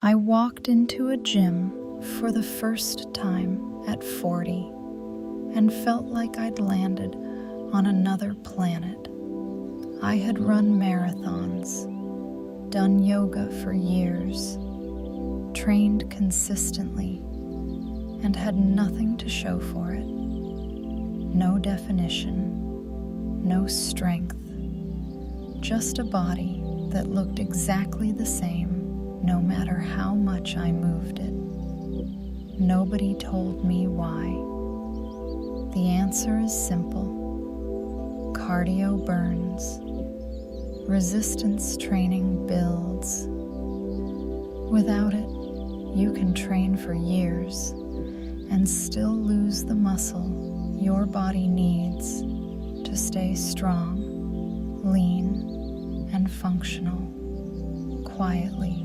I walked into a gym for the first time at 40 and felt like I'd landed on another planet. I had run marathons, done yoga for years, trained consistently, and had nothing to show for it. No definition, no strength, just a body that looked exactly the same no matter how much I moved it. Nobody told me why. The answer is simple. Cardio burns. Resistance training builds. Without it, you can train for years and still lose the muscle your body needs to stay strong, lean, and functional, quietly,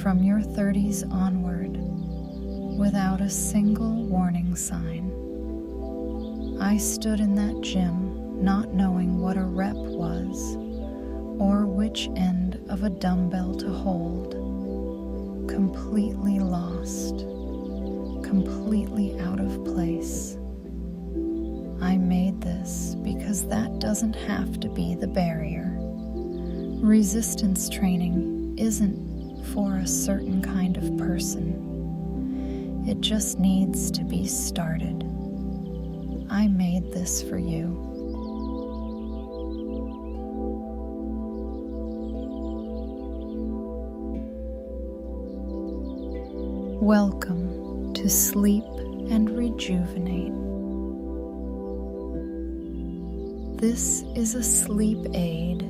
from your 30s onward, without a single warning sign. I stood in that gym not knowing what a rep was or which end of a dumbbell to hold, completely lost, completely out of place. I made this because that doesn't have to be the barrier. Resistance training isn't for a certain kind of person. It just needs to be started. I made this for you. Welcome to Sleep and Rejuvenate. This is a SleepAid,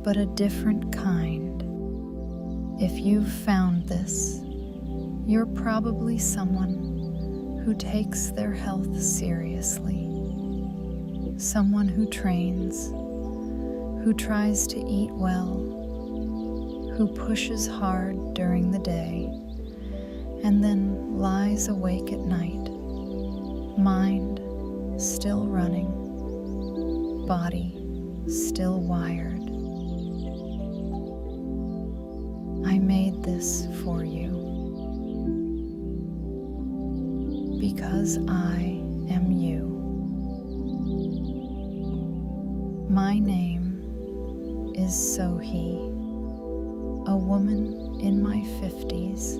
but a different kind. If you've found this, you're probably someone who takes their health seriously, someone who trains, who tries to eat well, who pushes hard during the day, and then lies awake at night, mind still running, body still wired. I made this for you because I am you. My name is Sohi, a woman in my 50s,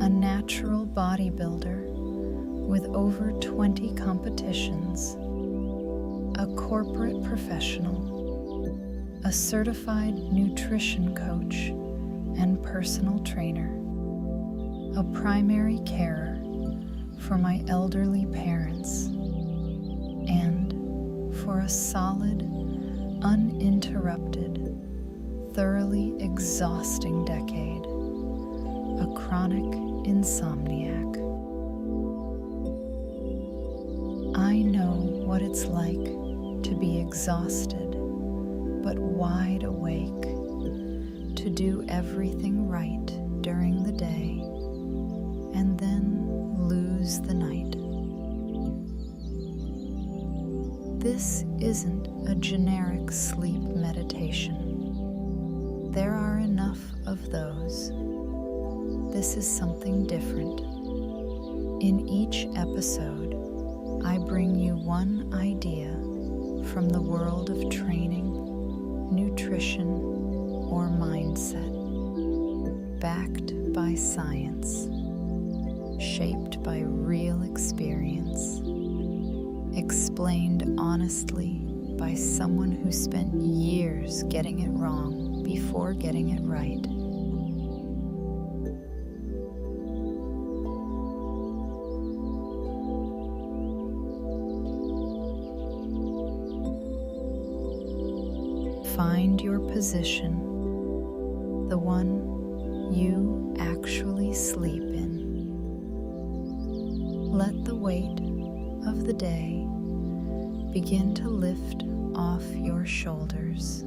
a natural bodybuilder with over 20 competitions, a corporate professional, a certified nutrition coach and personal trainer, a primary carer for my elderly parents, and for a solid, uninterrupted, thoroughly exhausting decade, a chronic insomniac. I know what it's like to be exhausted but wide awake, to do everything right during the day and then lose the night. This isn't a generic sleep meditation. There are enough of those. This is something different. In each episode, I bring you one idea from the world of training, nutrition, or mindset, backed by science, shaped by real experience, explained honestly by someone who spent years getting it wrong before getting it right. Find your position, the one you actually sleep in. Let the weight of the day begin to lift off your shoulders.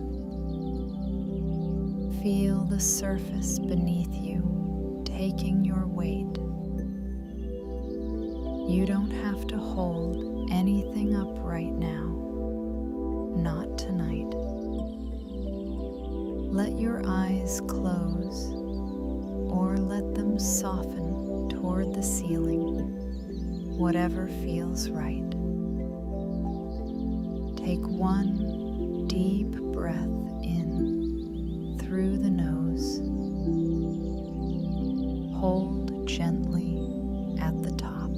Feel the surface beneath you taking your weight. You don't have to hold anything up right now, not tonight. Let your eyes close arms soften toward the ceiling, whatever feels right. Take one deep breath in through the nose. Hold gently at the top.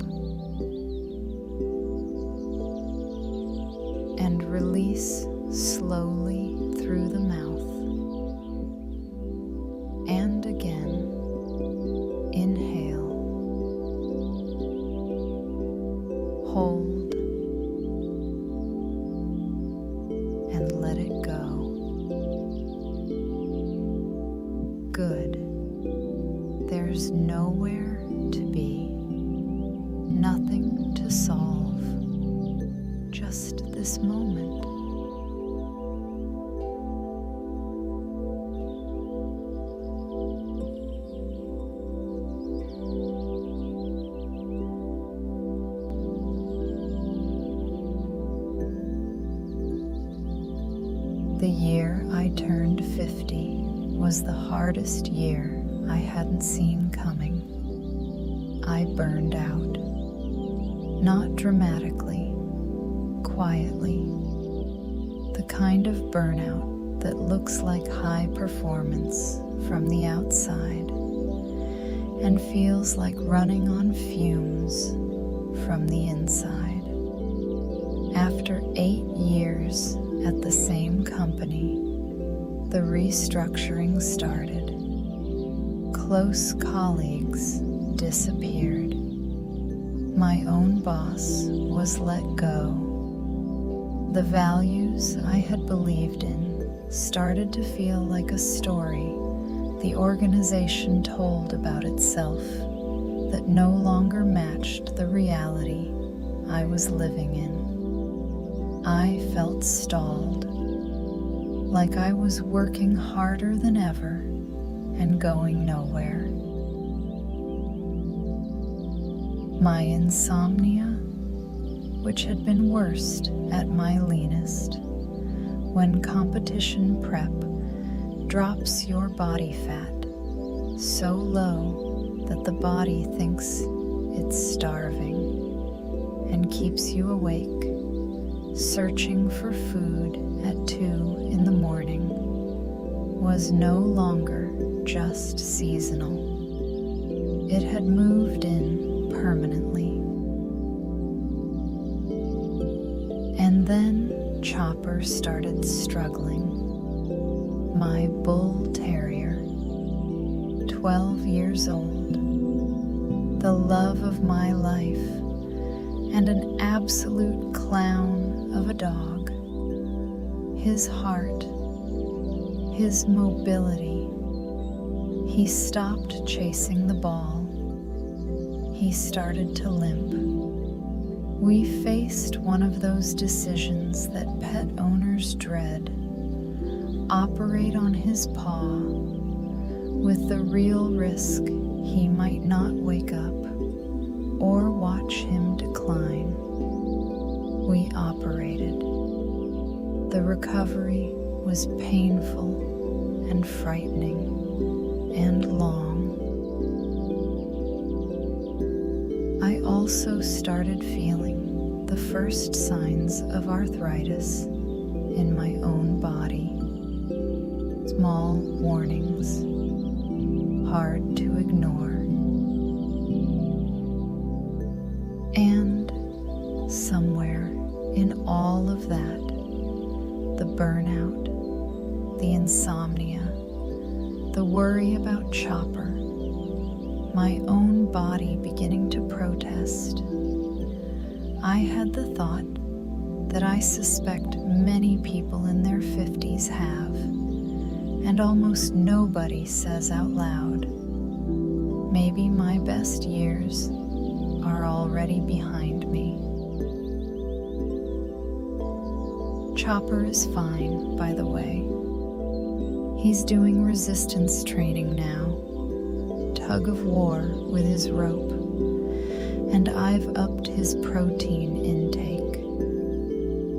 And release slowly through the mouth. And again, inhale. Hold. And let it go. Good. There's nowhere to be, nothing to solve, just this moment. The year I turned 50 was the hardest year I hadn't seen coming. I burned out. Not dramatically, quietly. The kind of burnout that looks like high performance from the outside and feels like running on fumes from the inside. After 8 years at the same company, the restructuring started. Close colleagues disappeared. My own boss was let go. The values I had believed in started to feel like a story the organization told about itself that no longer matched the reality I was living in. I felt stalled, like I was working harder than ever and going nowhere. My insomnia, which had been worst at my leanest, when competition prep drops your body fat so low that the body thinks it's starving and keeps you awake, searching for food at 2 in the morning, was no longer just seasonal. It had moved in permanently. And then Chopper started struggling. My bull terrier, 12 years old, the love of my life, and an absolute clown of a dog. His heart, his mobility. He stopped chasing the ball. He started to limp. We faced one of those decisions that pet owners dread. Operate on his paw, with the real risk he might not wake up or watch him decline. We operated. The recovery was painful and frightening and long. I also started feeling the first signs of arthritis in my own body. Small warnings, hard to ignore. And somewhere in all of that, the burnout, the insomnia, the worry about Chopper, my own body beginning to protest, I had the thought that I suspect many people in their 50s have, and almost nobody says out loud. Maybe my best years are already behind me. Chopper is fine, by the way. He's doing resistance training now, tug of war with his rope, and I've upped his protein intake.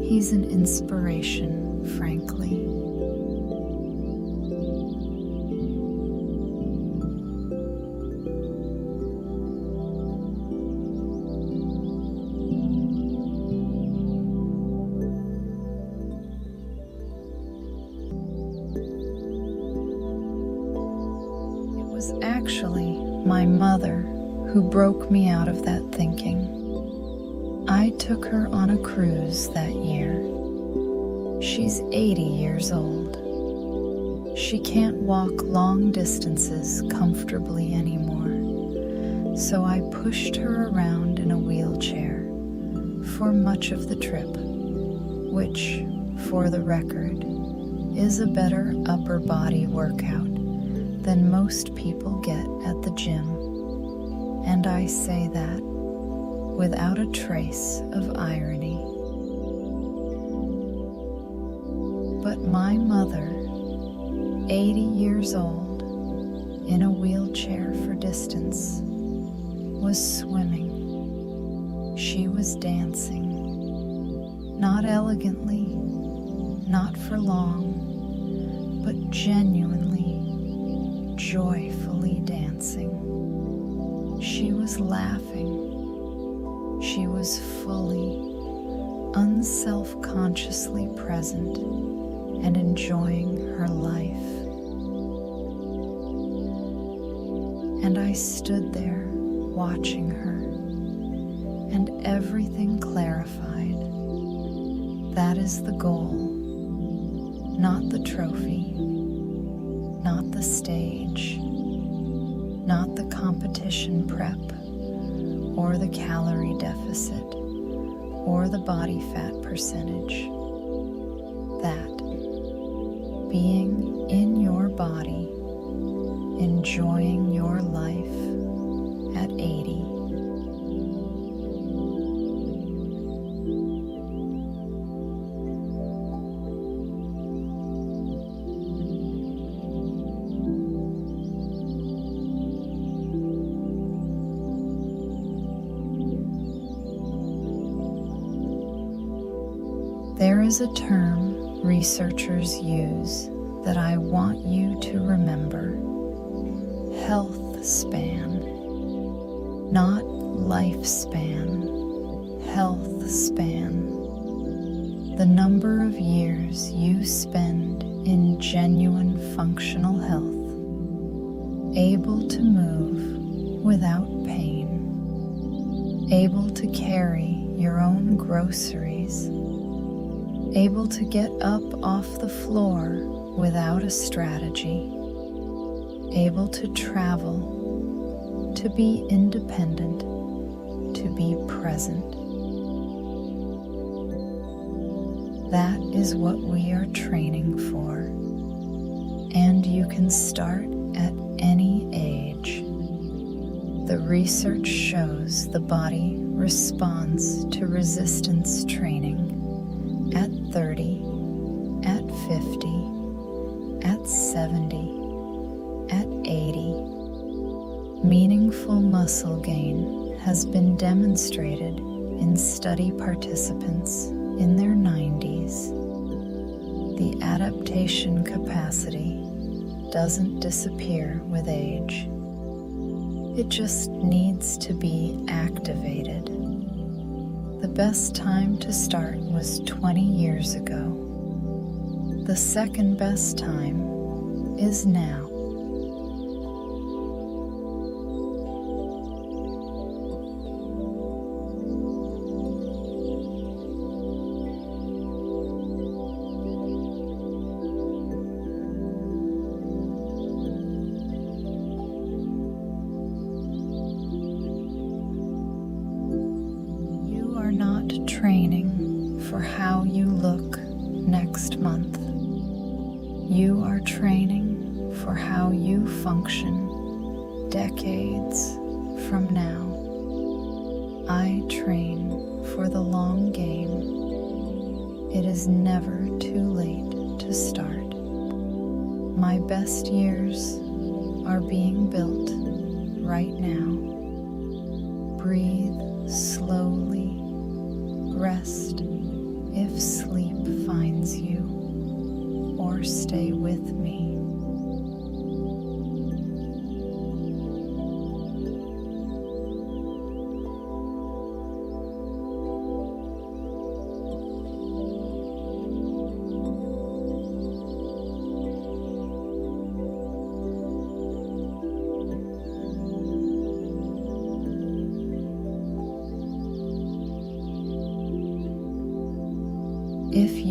He's an inspiration, frankly. was actually my mother who broke me out of that thinking. I took her on a cruise that year. She's 80 years old. She can't walk long distances comfortably anymore, so I pushed her around in a wheelchair for much of the trip, which, for the record, is a better upper body workout than most people get at the gym. And I say that without a trace of irony. But my mother, 80 years old, in a wheelchair for distance, was swimming. She was dancing. Not elegantly, not for long, but genuinely, joyfully dancing. She was laughing. She was fully, unself-consciously present and enjoying her life. And I stood there watching her, and everything clarified. That is the goal, not the trophy, not the stage, not the competition prep, or the calorie deficit, or the body fat percentage. That being in your body, enjoying your life at 80. There is a term researchers use that I want you to remember: health span. Not lifespan, health span. The number of years you spend in genuine functional health, able to move without pain, able to carry your own groceries, able to get up off the floor without a strategy, able to travel, to be independent, to be present. That is what we are training for, and you can start at any age. The research shows the body responds to resistance training at 30, at 50, at 70, at 80. Meaningful muscle gain has been demonstrated in study participants in their 90s. The adaptation capacity doesn't disappear with age. It just needs to be activated. The best time to start was 20 years ago. The second best time is now. Not training for how you look next month. You are training for how you function decades from now. I train for the long game. It is never too late to start. My best years are being built right now. Breathe slowly. Rest if sleep finds you, or stay with me.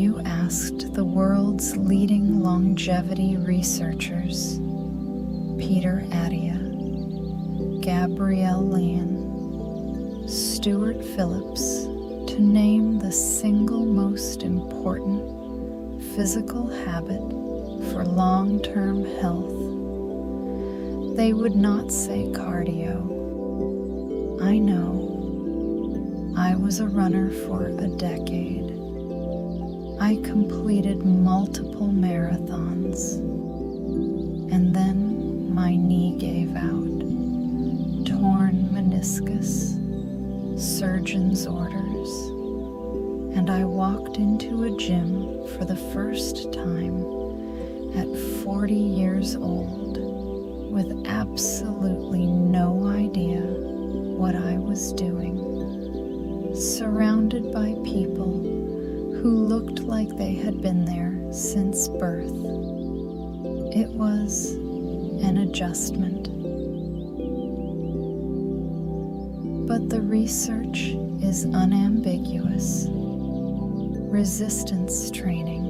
you asked the world's leading longevity researchers, Peter Attia, Gabrielle Lyon, Stuart Phillips, to name the single most important physical habit for long-term health, they would not say cardio. I know. I was a runner for a decade. I completed multiple marathons, and then my knee gave out. Torn meniscus, surgeon's orders, and I walked into a gym for the first time at 40 years old with absolutely no idea what I was doing, surrounded by people who looked like they had been there since birth. It was an adjustment. But the research is unambiguous. Resistance training.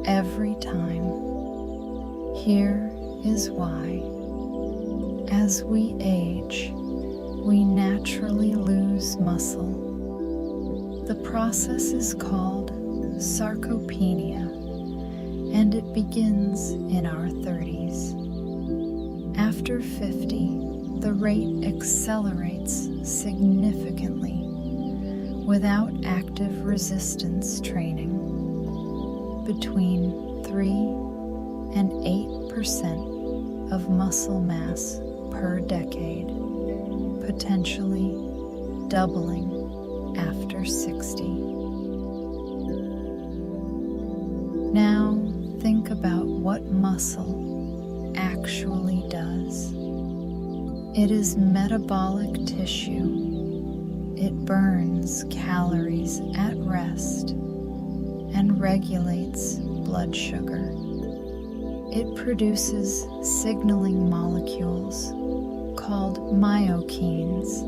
Every time. Here is why. As we age, we naturally lose muscle. The process is called sarcopenia, and it begins in our 30s. After 50, the rate accelerates significantly without active resistance training. Between 3 and 8% of muscle mass per decade, potentially doubling after 60. Now think about what muscle actually does. It is metabolic tissue. It burns calories at rest and regulates blood sugar. It produces signaling molecules called myokines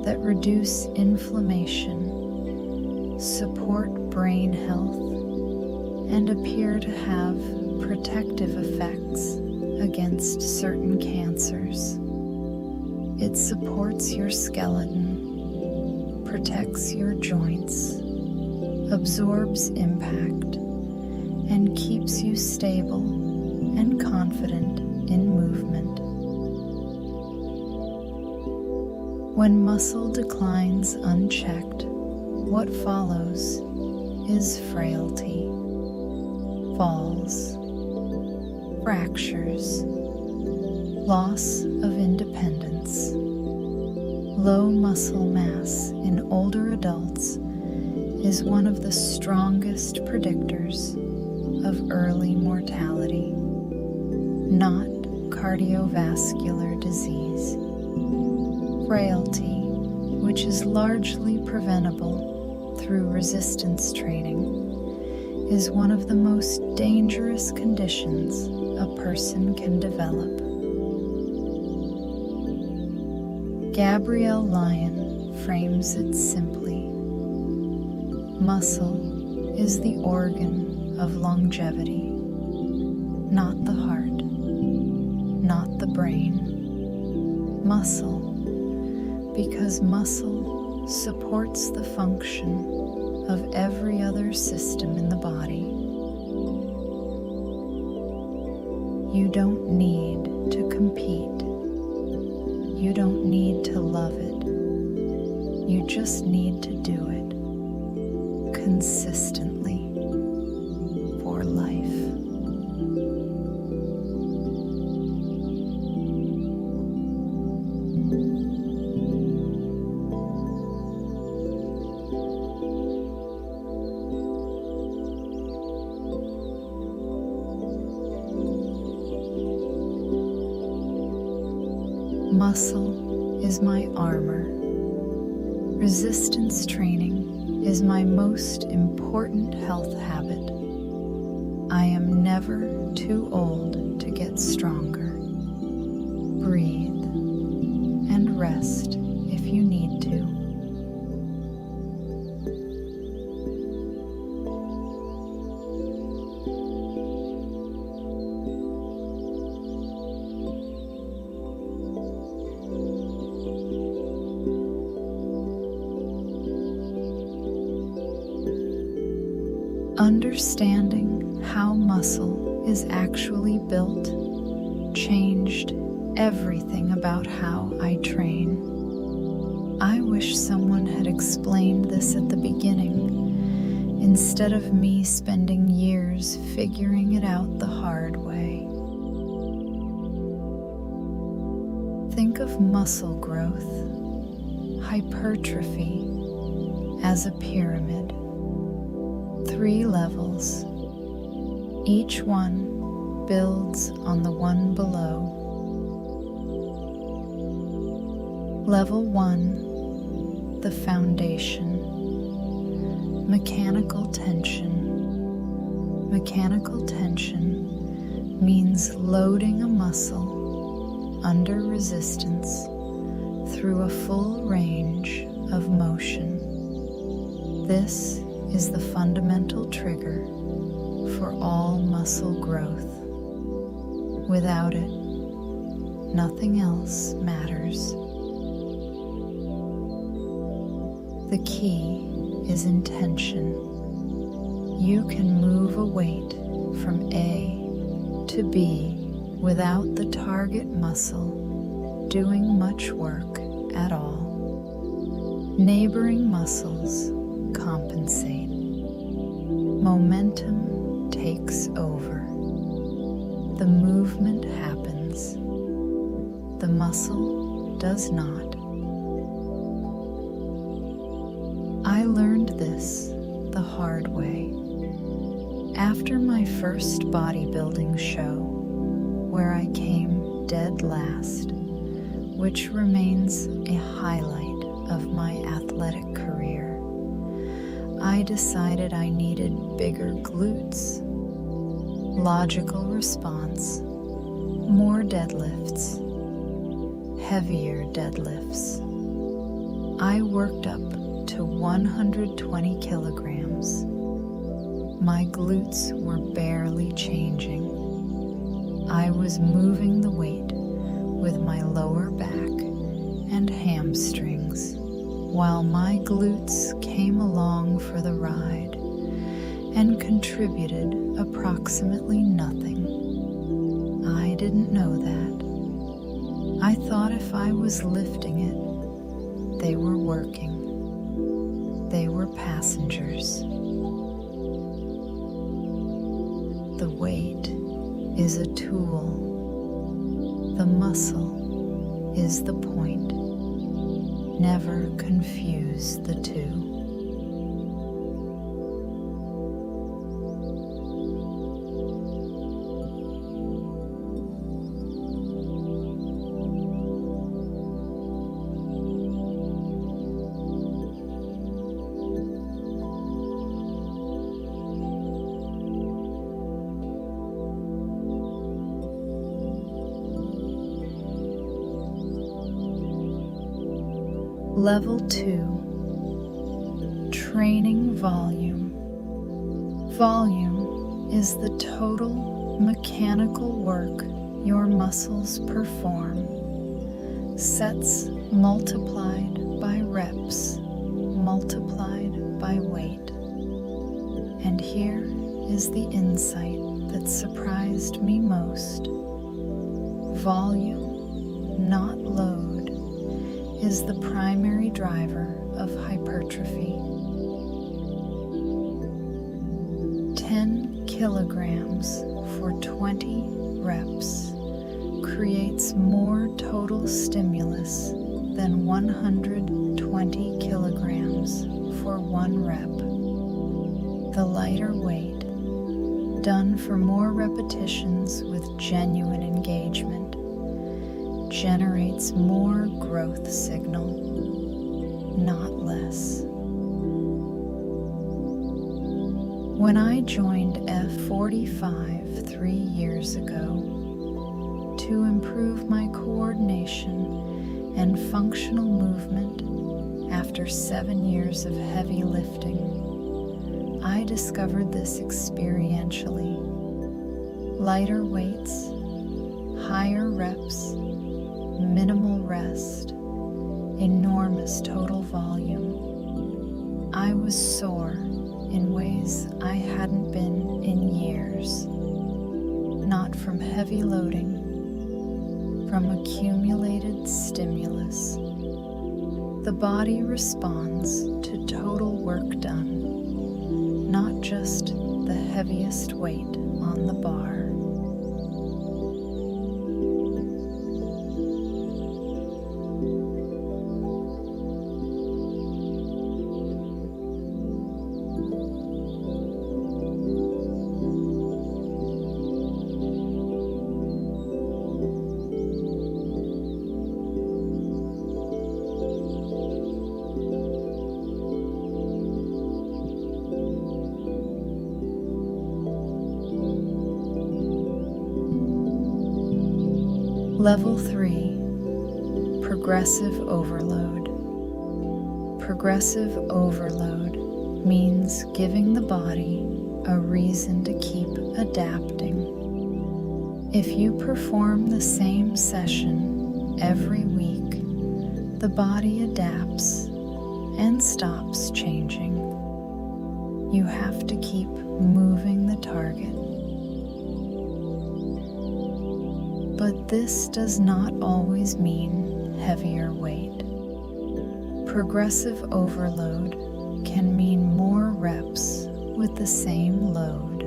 that reduce inflammation, support brain health, and appear to have protective effects against certain cancers. It supports your skeleton, protects your joints, absorbs impact, and keeps you stable and confident in movement. When muscle declines unchecked, what follows is frailty, falls, fractures, loss of independence. Low muscle mass in older adults is one of the strongest predictors of early mortality, not cardiovascular disease. Frailty, which is largely preventable through resistance training, is one of the most dangerous conditions a person can develop. Gabrielle Lyon frames it simply. Muscle is the organ of longevity, not the heart, not the brain. Muscle, because muscle supports the function of every other system in the body. You don't need to compete. You don't need to love it. You just need to do it consistently for life. Muscle is my armor. Resistance training is my most important health habit. I am never too old to get stronger. Breathe and rest if you need to. Understanding how muscle is actually built changed everything about how I train. I wish someone had explained this at the beginning, instead of me spending years figuring it out the hard way. Think of muscle growth, hypertrophy, as a pyramid. 3 levels. Each one builds on the one below. Level 1, the foundation. Mechanical tension. Mechanical tension means loading a muscle under resistance through a full range of motion. This is the fundamental trigger for all muscle growth. Without it, nothing else matters. The key is intention. You can move a weight from A to B without the target muscle doing much work at all. Neighboring muscles compensate. Momentum takes over. The movement happens. The muscle does not. I learned this the hard way. After my first bodybuilding show, where I came dead last, which remains a highlight of my athletic career, I decided I needed bigger glutes. Logical response: more deadlifts, heavier deadlifts. I worked up to 120 kilograms. My glutes were barely changing. I was moving the weight with my lower back and hamstrings, while my glutes came along for the ride and contributed approximately nothing. I didn't know that. I thought if I was lifting it, they were working. They were passengers. The weight is a tool. The muscle is the point. Never confuse the two. Level 2, training volume. Volume is the total mechanical work your muscles perform. Sets multiplied by reps, multiplied by weight. And here is the insight that surprised me most. Volume, not load, is the primary driver of hypertrophy. 10 kilograms for 20 reps creates more total stimulus than 120 kilograms for 1 rep. The lighter weight, done for more repetitions with genuine engagement, generates more growth signal, not less. When I joined F45 3 years ago to improve my coordination and functional movement after 7 years of heavy lifting, I discovered this experientially. Lighter weights, higher reps, minimal rest, enormous total volume. I was sore in ways I hadn't been in years. Not from heavy loading, from accumulated stimulus. The body responds to total work done, not just the heaviest weight on the bar. Level 3, Progressive Overload. Progressive overload means giving the body a reason to keep adapting. If you perform the same session every week, the body adapts and stops changing. You have to keep moving the target. But this does not always mean heavier weight. Progressive overload can mean more reps with the same load.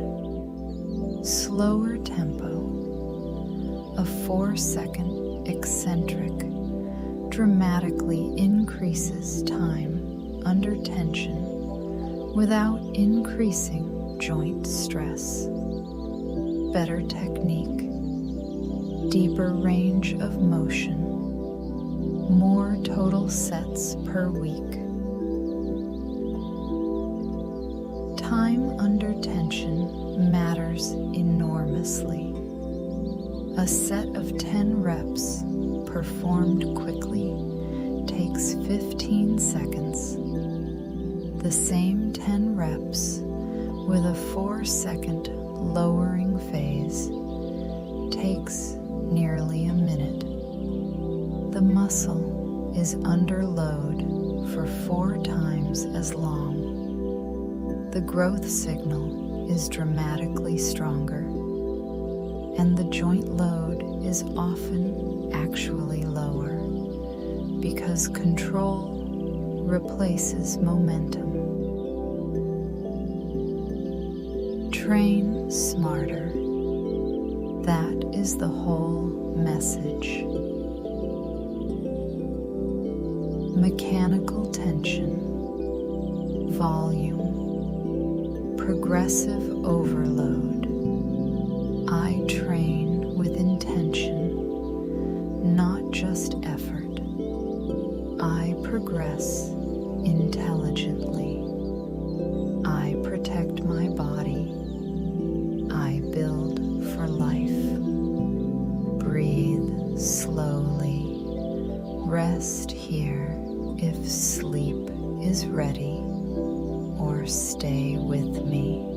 Slower tempo, a 4-second eccentric, dramatically increases time under tension without increasing joint stress. Better technique, deeper range of motion, more total sets per week. Time under tension matters enormously. A set of 10 reps performed quickly takes 15 seconds. The same 10 reps with a 4-second lowering phase takes nearly a minute. The muscle is under load for 4 times as long. The growth signal is dramatically stronger, and the joint load is often actually lower because control replaces momentum. Train smarter. That is the whole message. Mechanical tension, volume, progressive overload. I train with intention, not just effort. I progress intelligently. I protect my body. I build for life. Breathe slowly. Rest here if sleep is ready, or stay with me.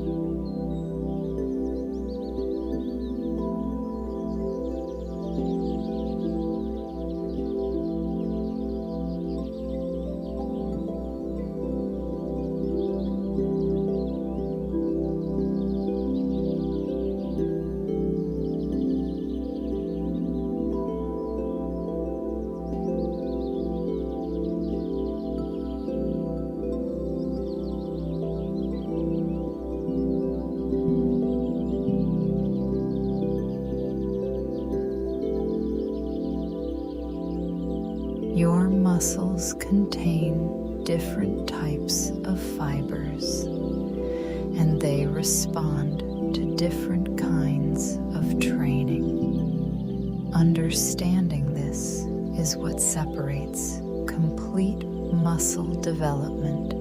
Your muscles contain different types of fibers, and they respond to different kinds of training. Understanding this is what separates complete muscle development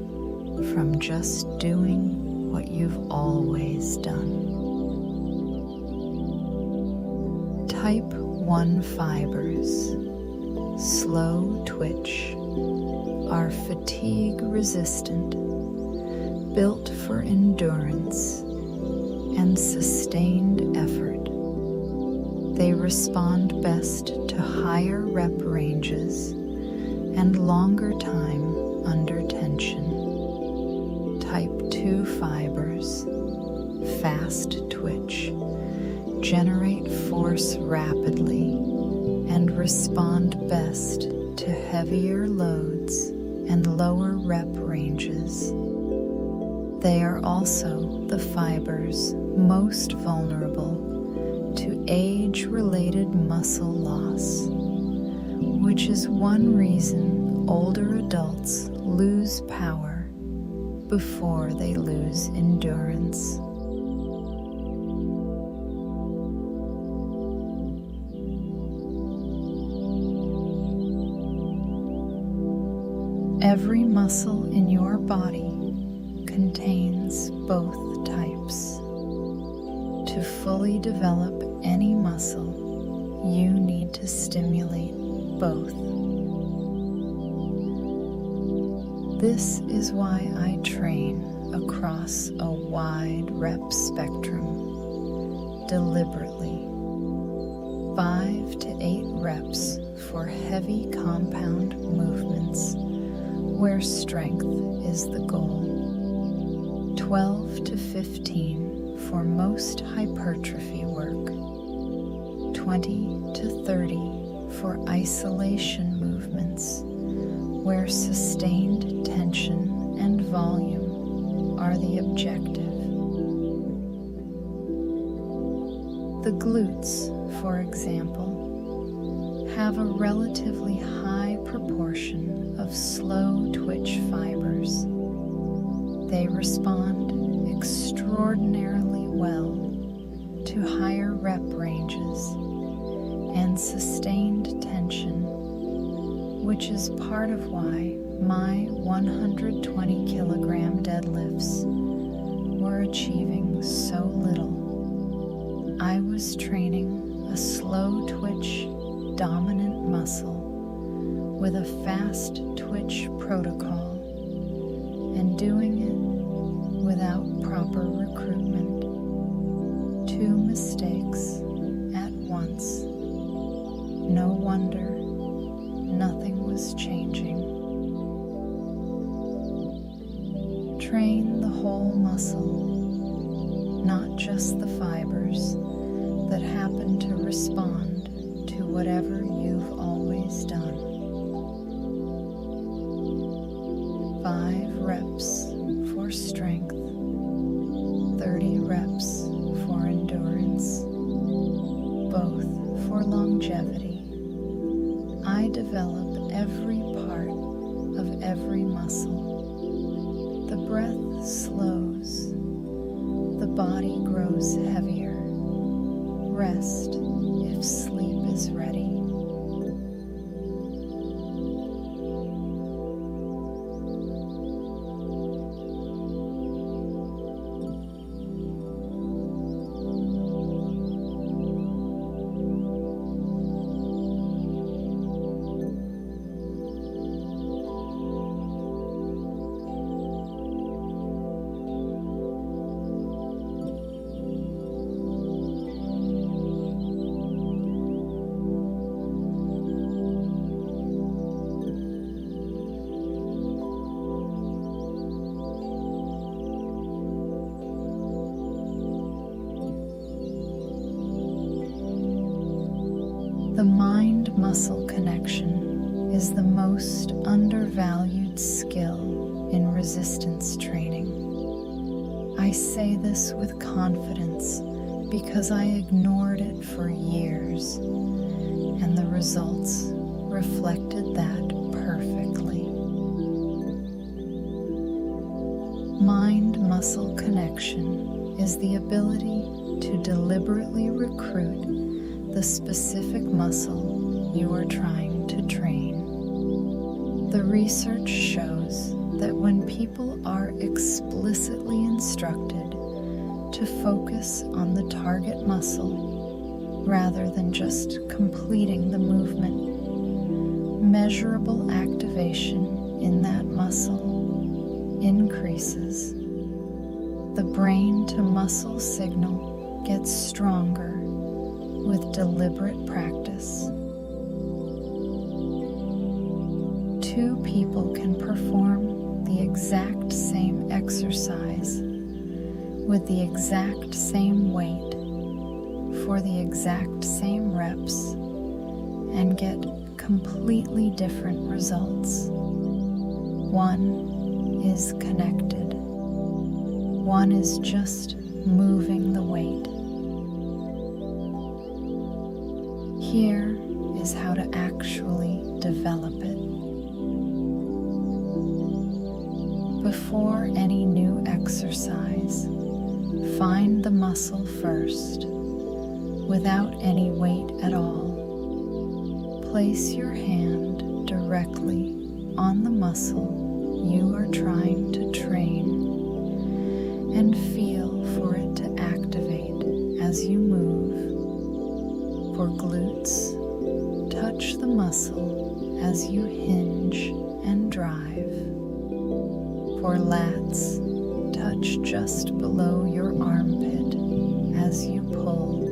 from just doing what you've always done. Type 1 fibers, slow twitch, are fatigue resistant, built for endurance and sustained effort. They respond best to higher rep ranges and longer time under tension. Type 2 two fibers, fast twitch, generate force rapidly, and respond best to heavier loads and lower rep ranges. They are also the fibers most vulnerable to age-related muscle loss, which is one reason older adults lose power before they lose endurance. Every muscle in your body contains both types. To fully develop any muscle, you need to stimulate both. This is why I train across a wide rep spectrum, deliberately. 5 to 8 reps for heavy compound movements where strength is the goal. 12 to 15 for most hypertrophy work. 20 to 30 for isolation movements where sustained tension and volume are the objective. The glutes, for example, have a relatively high proportion of slow twitch fibers. They respond extraordinarily well to higher rep ranges and sustained tension, which is part of why my 120 kilogram deadlifts were achieving so little. I was training a slow twitch dominant muscle with a fast twitch protocol and doing it without proper recruitment. 2 mistakes at once. No wonder nothing was changing. Train the whole muscle, not just the fibers that happen to respond to whatever you've always done. 5 reps for strength, 30 reps for endurance, both for longevity. I develop every part of every muscle. The breath slows, the body grows heavier. Rest if sleep is ready. The mind-muscle connection is the most undervalued skill in resistance training. I say this with confidence because I ignored it for years, and the results reflected that perfectly. Mind-muscle connection is the ability to deliberately recruit the specific muscle you are trying to train. The research shows that when people are explicitly instructed to focus on the target muscle rather than just completing the movement, measurable activation in that muscle increases. The brain-to-muscle signal gets stronger with deliberate practice. 2 people can perform the exact same exercise exercise with the exact same weight for the exact same reps and get completely different results. One is connected. One is just moving the weight. Here is how to actually develop it. Before any new exercise, find the muscle first, without any weight at all. Place your hand directly on the muscle you are trying to train and feel for it to activate as you move. For glutes, touch the muscle as you hinge and drive. For lats, touch just below your armpit as you pull.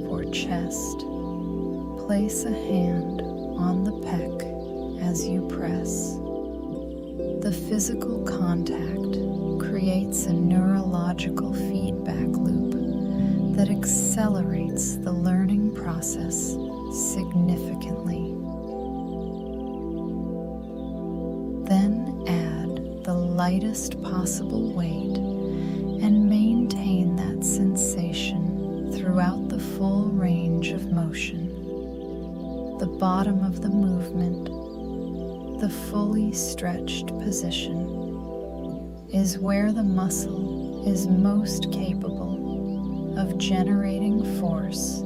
For chest, place a hand on the pec as you press. The physical contact creates a neurological feedback loop that accelerates the learning process significantly. Then add the lightest possible weight and maintain that sensation throughout the full range of motion. The bottom of the movement, the fully stretched position, is where the muscle is most capable of generating force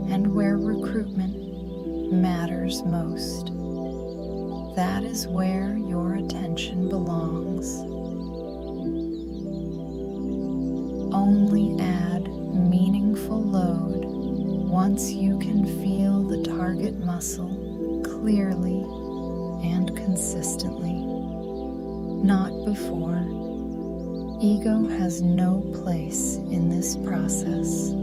and where recruitment matters most. That is where your attention belongs. Only add meaningful load once you can feel the target muscle clearly and consistently, not before. Ego has no place in this process.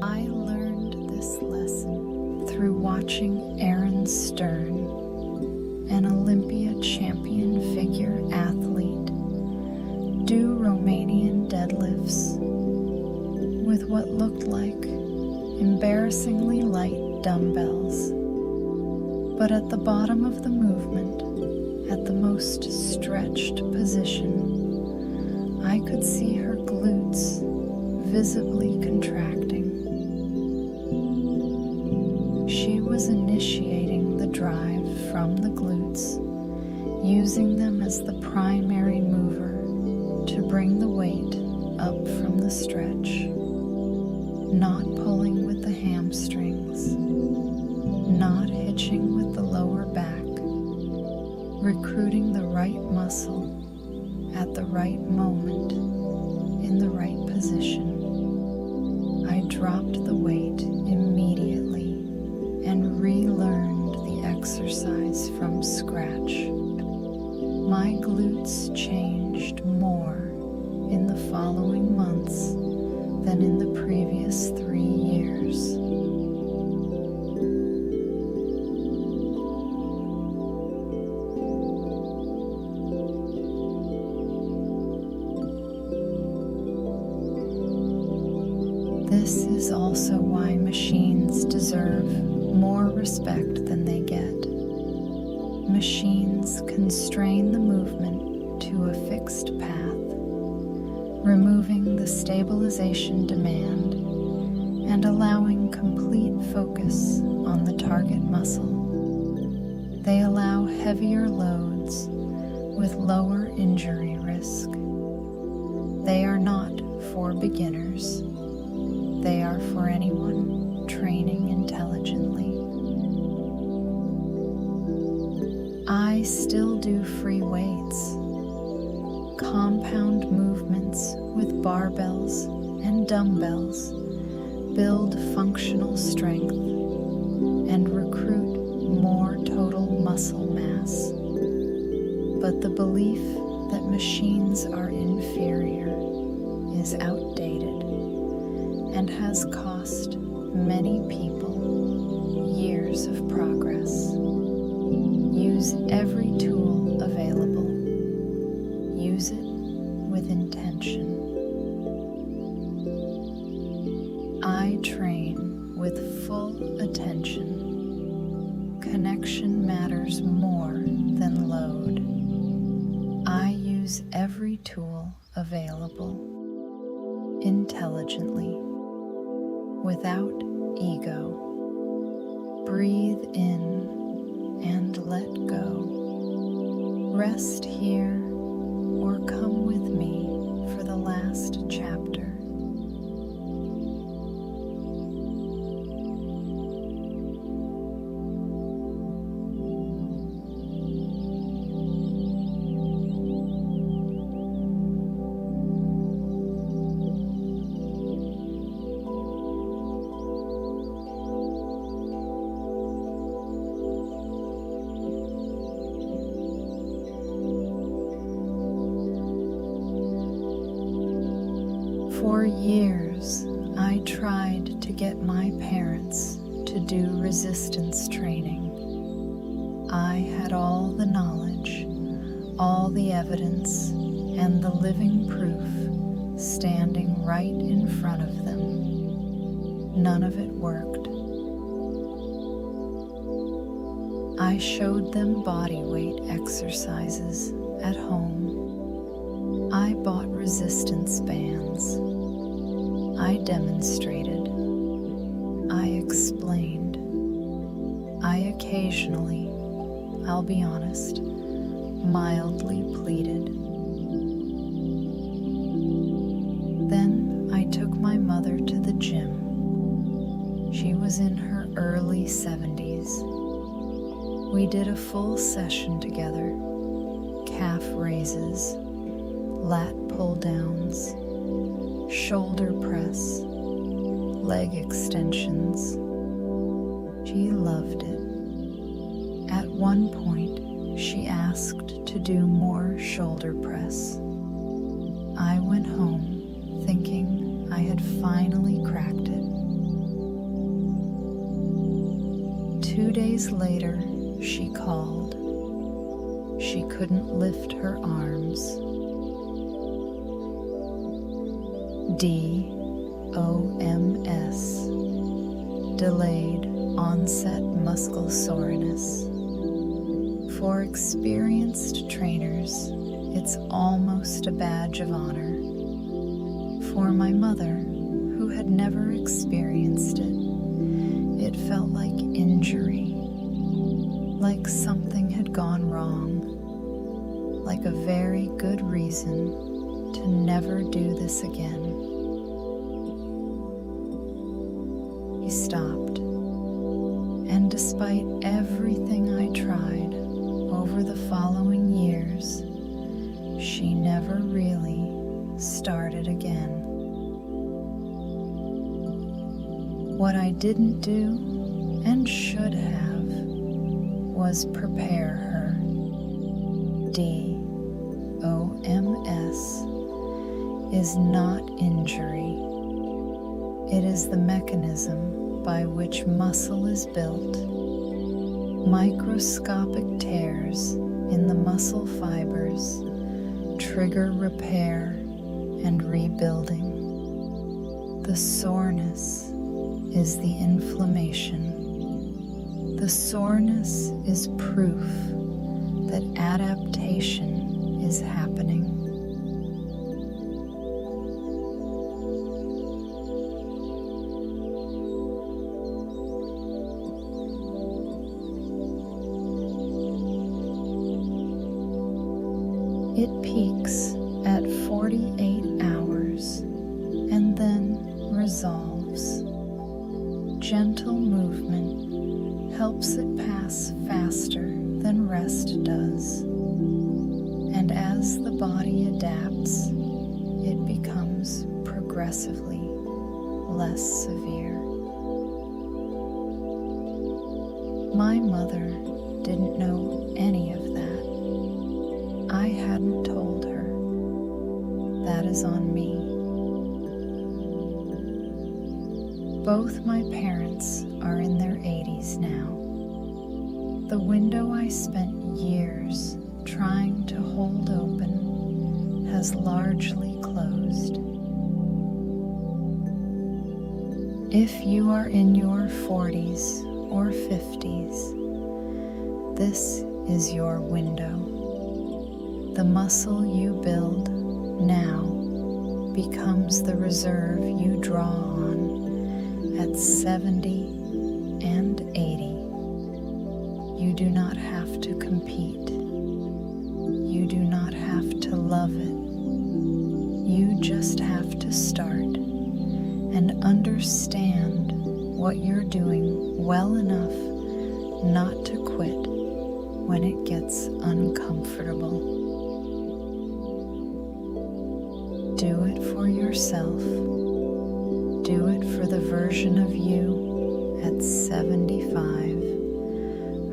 I learned this lesson through watching Aaron Stern, an Olympia champion figure athlete, do Romanian deadlifts with what looked like embarrassingly light dumbbells. But at the bottom of the movement, at the most stretched position, I could see her glutes visibly contracting. She was initiating the drive from the glutes, using them as the primary mover to bring the weight up from the stretch, not pulling with the hamstrings, not hitching with the lower back, recruiting the right muscle at the right moment in the right position. I dropped the weight immediately and relearned the exercise from scratch. My glutes changed more in the following months than in the previous 3 years. This is also why machines deserve more respect than they get. Machines constrain the movement to a fixed path, removing the stabilization demand and allowing complete focus on the target muscle. They allow heavier loads with lower injury risk. They are not for beginners. They are for anyone training intelligently. I still do free weights, compound movements with barbells and dumbbells build functional strength, and recruit more total muscle mass. But the belief that machines are inferior is outdated and has cost many people years of progress. Use every tool available. Use it with intention. I train with full attention. Connection matters more than load. I use every tool available intelligently, without ego. Breathe in and let go. Rest here or come with me for the last chapter. For years, I tried to get my parents to do resistance training. I had all the knowledge, all the evidence, and the living proof standing right in front of them. None of it worked. I showed them body weight exercises at home. I bought resistance bands. I demonstrated. I explained. I occasionally, I'll be honest, mildly pleaded. Then I took my mother to the gym. She was in her early 70s. We did a full session together. Calf raises, lat pull downs, shoulder press, leg extensions. She loved it. At one point, she asked to do more shoulder press. I went home thinking I had finally cracked it. 2 days later, she called. She couldn't lift her arms. DOMS, delayed onset muscle soreness. For experienced trainers, it's almost a badge of honor. For my mother, who had never experienced it, it felt like injury, like something had gone wrong, like a very good reason to never do this again. He stopped, and despite everything I tried over the following years, she never really started again. What I didn't do and should have was prepare her. DOMS is not injury. It is the mechanism by which muscle is built. Microscopic tears in the muscle fibers trigger repair and rebuilding. The soreness is the inflammation. The soreness is proof that adaptation is happening. It peaks at 48 hours and then resolves. Gentle movement helps it pass faster than rest does. And as the body adapts, it becomes progressively less severe. My mother didn't know any of that. I hadn't told her. That is on me. Both my parents are in their 80s now. The window I spent years trying to hold open has largely closed. If you are in your 40s or 50s, this is your window. The muscle you build now becomes the reserve you draw on at 70 and 80. You do not have to compete. You do not have to love it. You just have to start and understand what you're doing well enough not to quit when it gets uncomfortable. Do it for yourself. Do it for the version of you at 75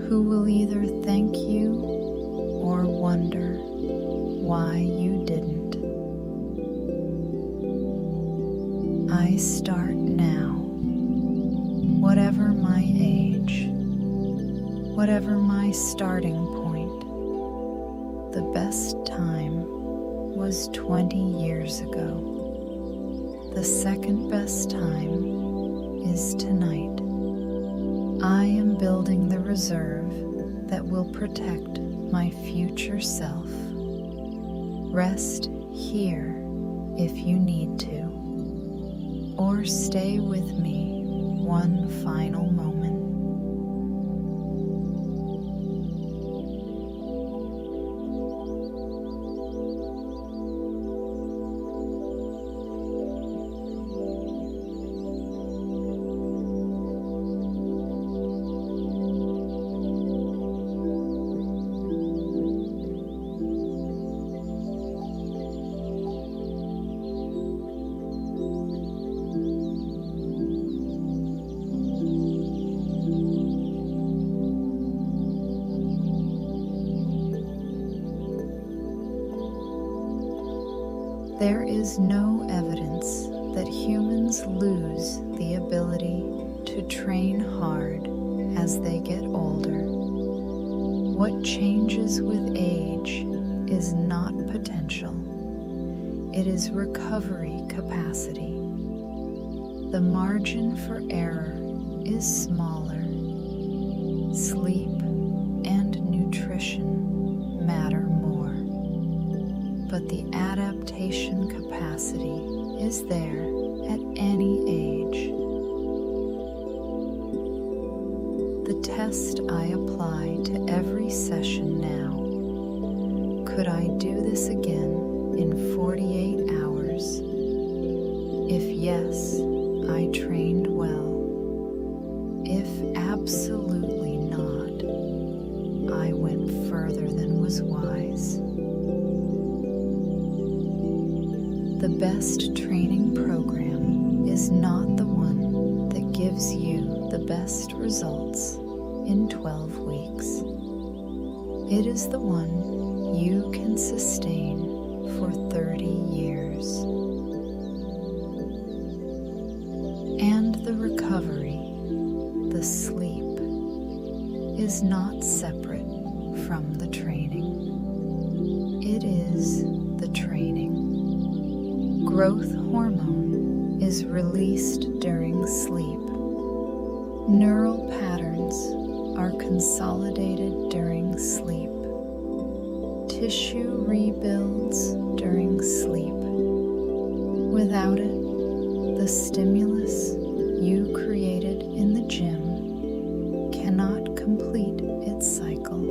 who will either thank you or wonder why you didn't. I start now, whatever my age, whatever my starting point. The best time was 20 years ago. The second best time is tonight. I am building the reserve that will protect my future self. Rest here if you need to, or stay with me one final moment. There is no evidence that humans lose the ability to train hard as they get older. What changes with age is not potential. It is recovery capacity. The margin for error is smaller. Sleep and nutrition matter more, but the adaptation capacity is there at any age. The test I apply to every session now: could I do this again in 48 hours? If yes, I trained well. If absolutely not, I went further than was wise. The best training program is not the one that gives you the best results in 12 weeks. It is the one you can sustain for 30 years. And the recovery, the sleep, is not separate from the training. It is the training. Growth hormone is released during sleep. Neural patterns are consolidated during sleep. Tissue rebuilds during sleep. Without it, the stimulus you created in the gym cannot complete its cycle.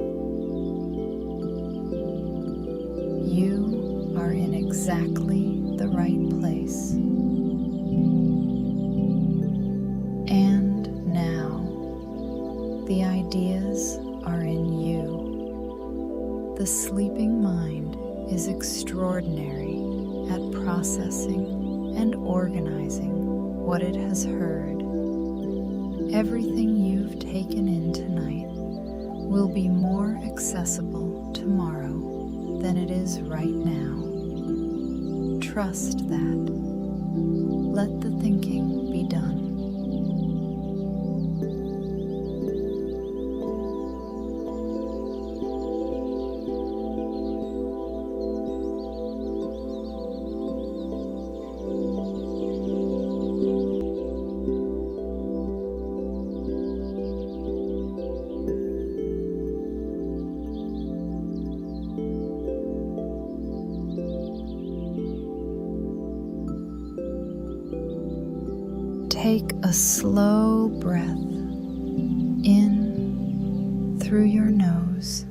You are in exactly the right place. And now, the ideas are in you. The sleeping mind is extraordinary at processing and organizing what it has heard. Everything you've taken in tonight will be more accessible tomorrow than it is right now. Trust that. Let the thinking be done. Take a slow breath in through your nose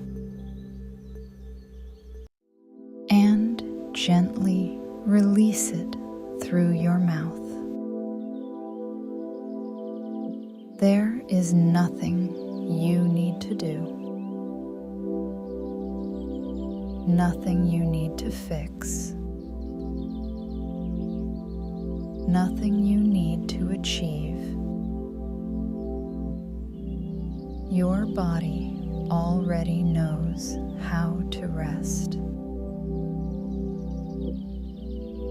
and gently release it through your mouth. There is nothing you need to do, nothing you need to fix, nothing you need to achieve. Your body already knows how to rest.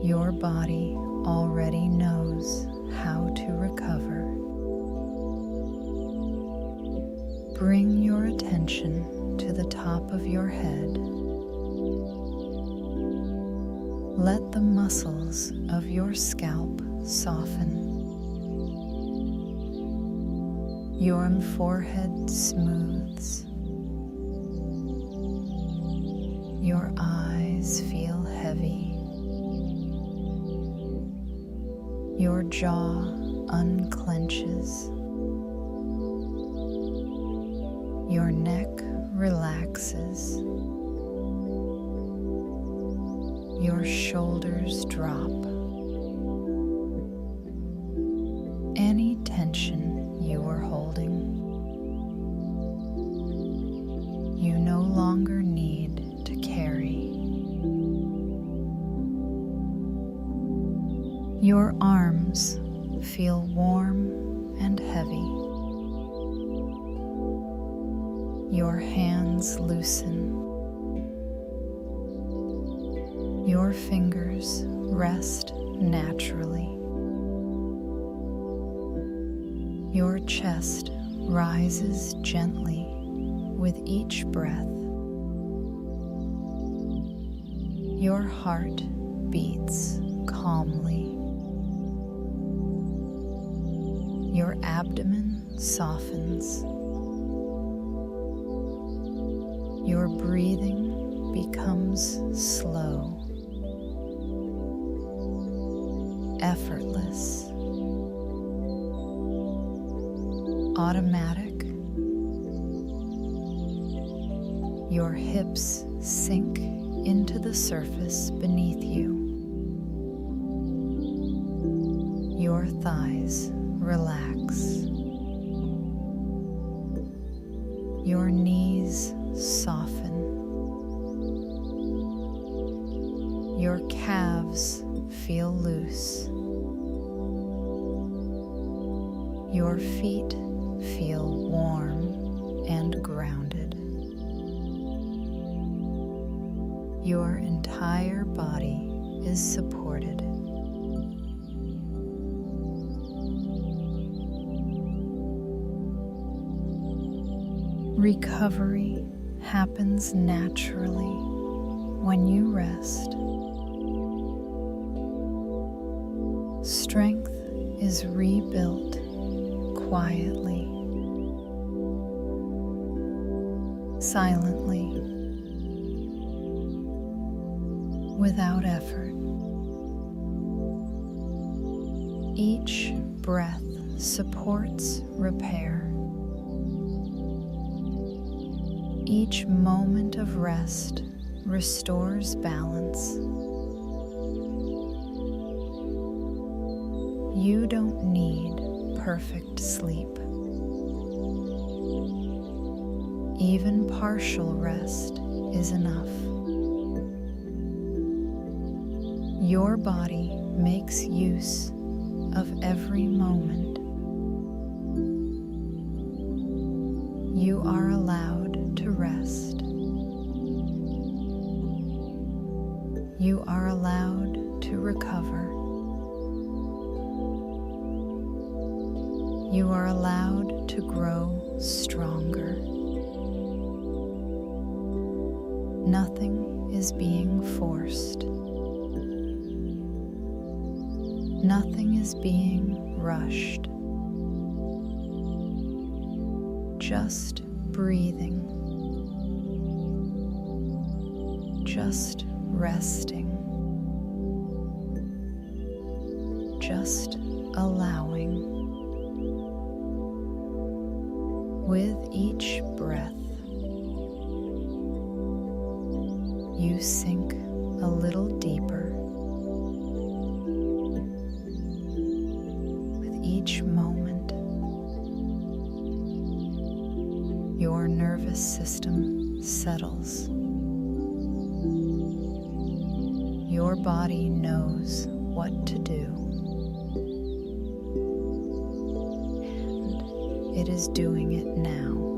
Your body already knows how to recover. Bring your attention to the top of your head. Let the muscles of your scalp soften. Your forehead smooths. Your eyes feel heavy. Your jaw unclenches. Your neck relaxes. Your shoulders drop. Any tension you were holding, you no longer need to carry. Your arms feel warm and heavy. Your hands loosen. Your fingers rest naturally. Your chest rises gently with each breath. Your heart beats calmly. Your abdomen softens. Your breathing becomes slow, effortless, automatic. Your hips sink into the surface beneath you. Your thighs relax. Your knees soften. Your calves feel loose. Your feet feel warm and grounded. Your entire body is supported. Recovery happens naturally when you rest. Strength is rebuilt quietly, silently, without effort. Each breath supports repair. Each moment of rest restores balance. You don't need perfect sleep. Even partial rest is enough. Your body makes use of every moment. You are allowed to rest. You are allowed to recover. You are allowed to grow stronger. Nothing is being forced. Nothing is being rushed. Just breathing. Just resting. Just allowing. With each breath, you sink a little deeper. With each moment, your nervous system settles. Your body knows what to do. And it is doing it now.